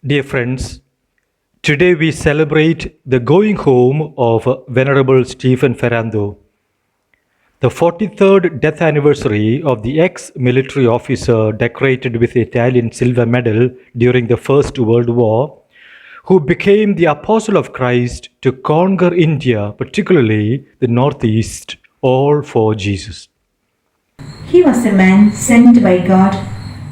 Dear friends, today we celebrate the going home of Venerable Stephen Ferrando, the 43rd death anniversary of the ex-military officer decorated with the Italian Silver Medal during the First World War, who became the apostle of Christ to conquer India, particularly the Northeast, all for Jesus. He was a man sent by God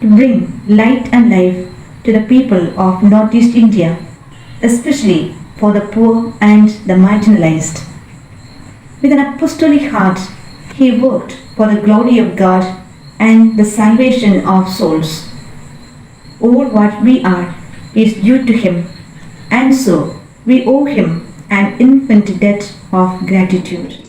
to bring light and life to the people of Northeast India, especially for the poor and the marginalized. With an apostolic heart, he worked for the glory of God and the salvation of souls. All what we are is due to him, and so we owe him an infinite debt of gratitude.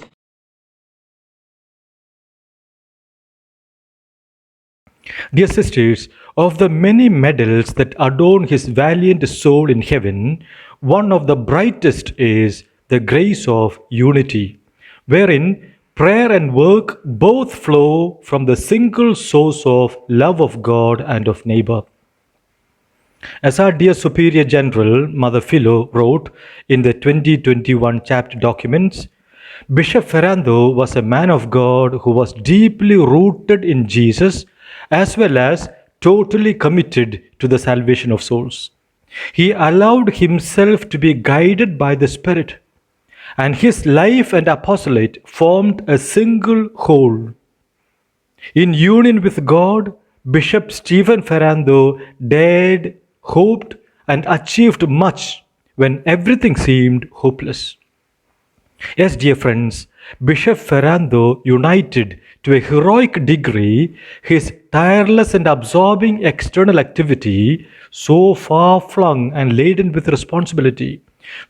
Dear sisters, of the many medals that adorn his valiant soul in heaven, one of the brightest is the grace of unity, wherein prayer and work both flow from the single source of love of God and of neighbour. As our dear Superior General Mother Philo wrote in the 2021 chapter documents, Bishop Ferrando was a man of God who was deeply rooted in Jesus as well as totally committed to the salvation of souls. He allowed himself to be guided by the Spirit, and his life and apostolate formed a single whole. In union with God, Bishop Stephen Ferrando dared, hoped, and achieved much when everything seemed hopeless. Yes, dear friends, Bishop Ferrando united to a heroic degree his tireless and absorbing external activity, so far-flung and laden with responsibility,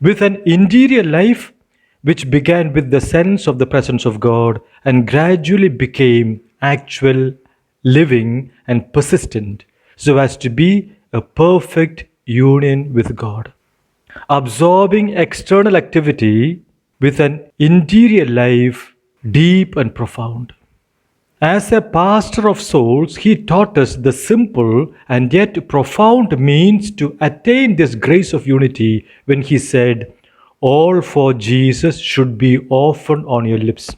with an interior life which began with the sense of the presence of God and gradually became actual, living, and persistent, so as to be a perfect union with God. Absorbing external activity with an interior life deep and profound. As a pastor of souls, he taught us the simple and yet profound means to attain this grace of unity when he said, "All for Jesus should be often on your lips.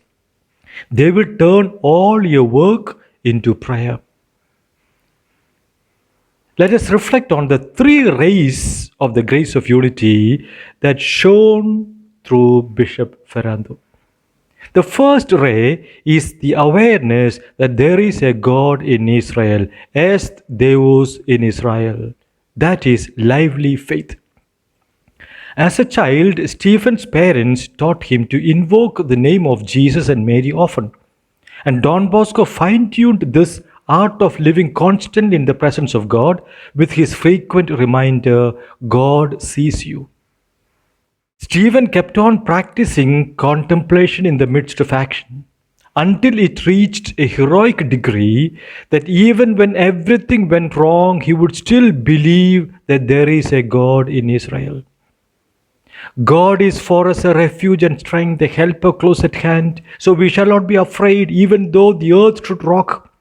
They will turn all your work into prayer." Let us reflect on the three rays of the grace of unity that shone through Bishop Ferrando. The first ray is the awareness that there is a God in Israel, est Deus in Israel. That is lively faith. As a child, Stephen's parents taught him to invoke the name of Jesus and Mary often. And Don Bosco fine-tuned this art of living constantly in the presence of God with his frequent reminder, God sees you. Stephen kept on practicing contemplation in the midst of action until it reached a heroic degree that even when everything went wrong, he would still believe that there is a God in Israel. God is for us a refuge and strength, a helper close at hand, so we shall not be afraid even though the earth should rock.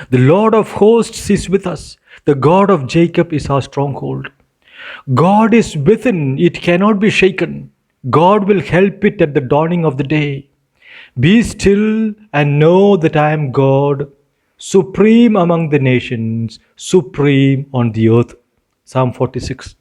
The Lord of hosts is with us. The God of Jacob is our stronghold. God is within, it cannot be shaken. God will help it at the dawning of the day. Be still and know that I am God, supreme among the nations, supreme on the earth. Psalm 46.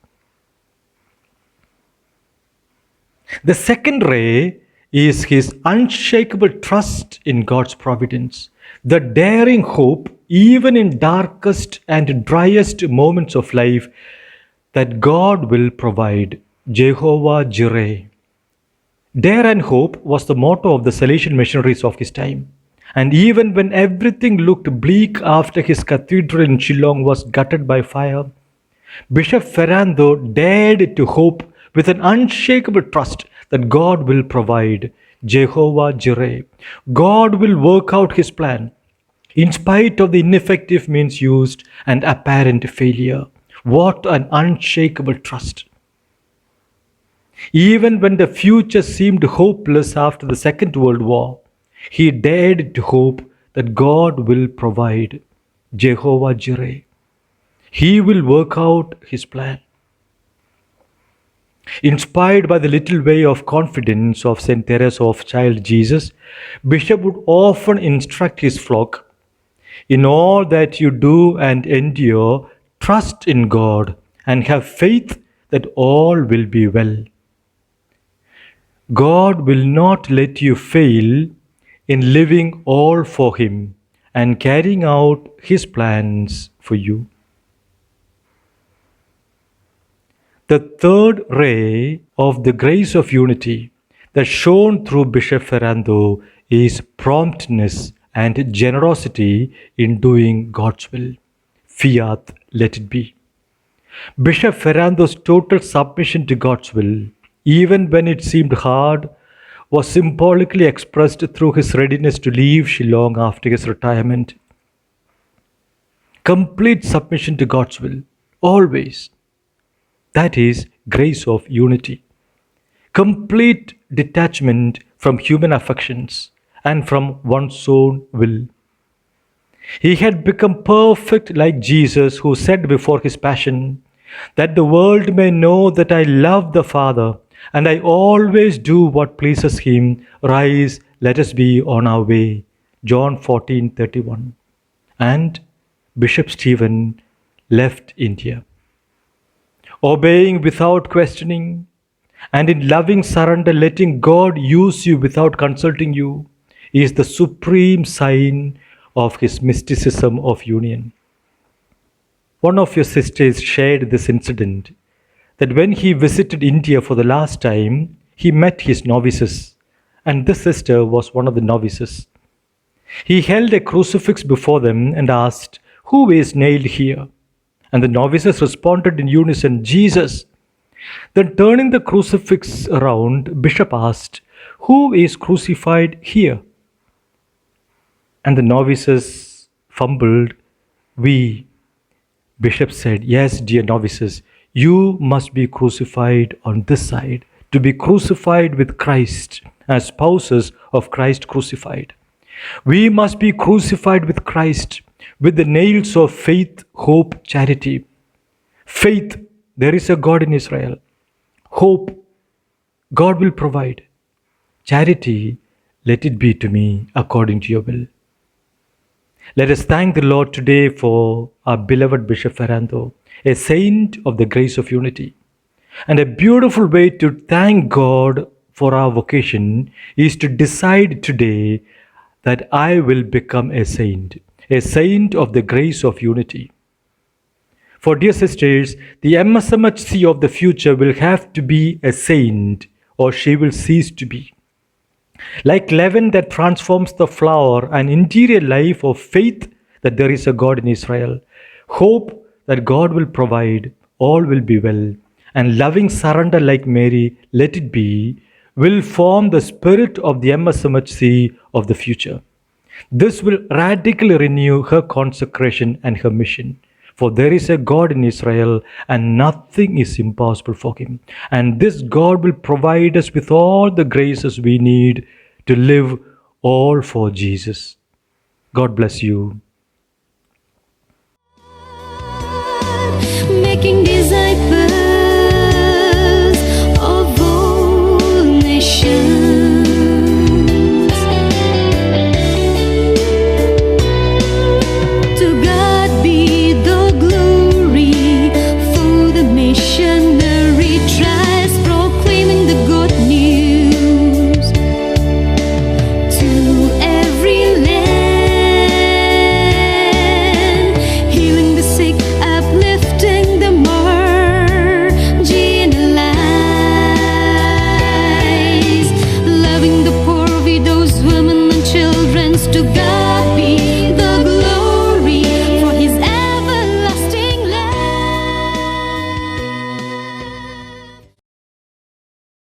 The second ray is his unshakable trust in God's providence, the daring hope, even in darkest and driest moments of life, that God will provide, Jehovah Jireh. Dare and hope was the motto of the Salesian missionaries of his time. And even when everything looked bleak after his cathedral in Shillong was gutted by fire, Bishop Ferrando dared to hope with an unshakable trust that God will provide, Jehovah Jireh. God will work out his plan in spite of the ineffective means used and apparent failure. What an unshakable trust. Even when the future seemed hopeless after the Second World War, he dared to hope that God will provide, Jehovah Jireh. He will work out his plan. Inspired by the little way of confidence of St. Teresa of Child Jesus, Bishop would often instruct his flock, in all that you do and endure, trust in God and have faith that all will be well. God will not let you fail in living all for Him and carrying out His plans for you. The third ray of the grace of unity that shone through Bishop Ferrando is promptness and generosity in doing God's will. Fiat, let it be. Bishop Ferrando's total submission to God's will, even when it seemed hard, was symbolically expressed through his readiness to leave Shillong after his retirement. Complete submission to God's will, always. That is grace of unity. Complete detachment from human affections and from one's own will. He had become perfect like Jesus, who said before his passion, that the world may know that I love the Father and I always do what pleases him. Rise, let us be on our way. John 14:31. And Bishop Stephen left India, obeying without questioning, and in loving surrender, letting God use you without consulting you, is the supreme sign of his mysticism of union. One of your sisters shared this incident, that when he visited India for the last time, he met his novices, and this sister was one of the novices. He held a crucifix before them and asked, "Who is nailed here?" And the novices responded in unison, "Jesus." Then turning the crucifix around, Bishop asked, "Who is crucified here?" And the novices fumbled, "We." Bishop said, "Yes, dear novices, you must be crucified on this side, to be crucified with Christ, as spouses of Christ crucified. We must be crucified with Christ, with the nails of faith, hope, charity. Faith, there is a God in Israel. Hope, God will provide. Charity, let it be to me according to your will." Let us thank the Lord today for our beloved Bishop Ferrando, a saint of the grace of unity. And a beautiful way to thank God for our vocation is to decide today that I will become a saint of the grace of unity. For dear sisters, the MSMHC of the future will have to be a saint or she will cease to be. Like leaven that transforms the flour, an interior life of faith that there is a God in Israel, hope that God will provide, all will be well, and loving surrender like Mary, let it be, will form the spirit of the MSMHC of the future. This will radically renew her consecration and her mission. For there is a God in Israel and nothing is impossible for him. And this God will provide us with all the graces we need to live all for Jesus. God bless you.